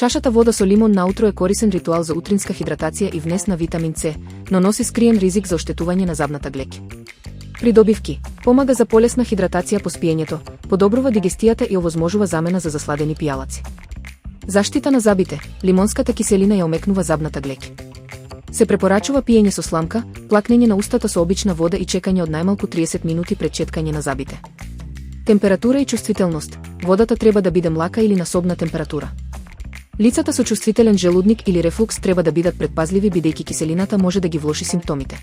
Чашата вода со лимон наутро е корисен ритуал за утринска хидратација и внес на витамин С, но носи скриен ризик за оштетување на забната глеќ. Придобивки: помага за полесна хидратација по спиењето, подобрува дигестијата и овозможува замена за засладени пијалаци. Заштита на забите: лимонската киселина ја омекнува забната глеќ. Се препорачува пиење со сламка, плакнење на устата со обична вода и чекање од најмалку 30 минути пред четкање на забите. Температура и чувствителност: водата треба да биде млака или на собна температура. Лицата со чувствителен желудник или рефлукс треба да бидат предпазливи бидејќи киселината може да ги влоши симптомите.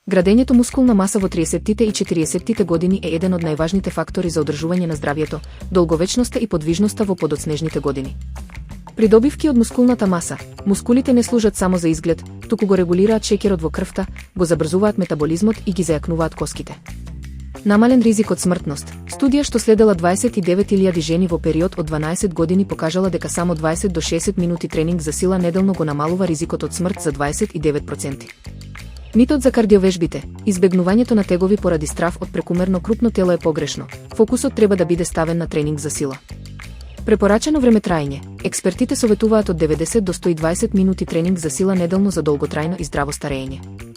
Градењето мускулна маса во 30-тите и 40-тите години е еден од најважните фактори за одржување на здравието, долговечноста и подвижноста во подоцнежните години. Придобивки од мускулната маса: мускулите не служат само за изглед, туку го регулираат шеќерот во крвта, го забрзуваат метаболизмот и ги зајакнуваат коските. Намален ризик од смртност: студија што следела 29.000 жени во период од 12 години покажала дека само 20 до 60 минути тренинг за сила неделно го намалува ризикот од смрт за 29%. Митот за кардиовежбите: избегнувањето на тегови поради страв од прекумерно крупно тело е погрешно. Фокусот треба да биде ставен на тренинг за сила. Препорачено времетраење: експертите советуваат од 90 до 120 минути тренинг за сила неделно за долготрајно и здраво старење.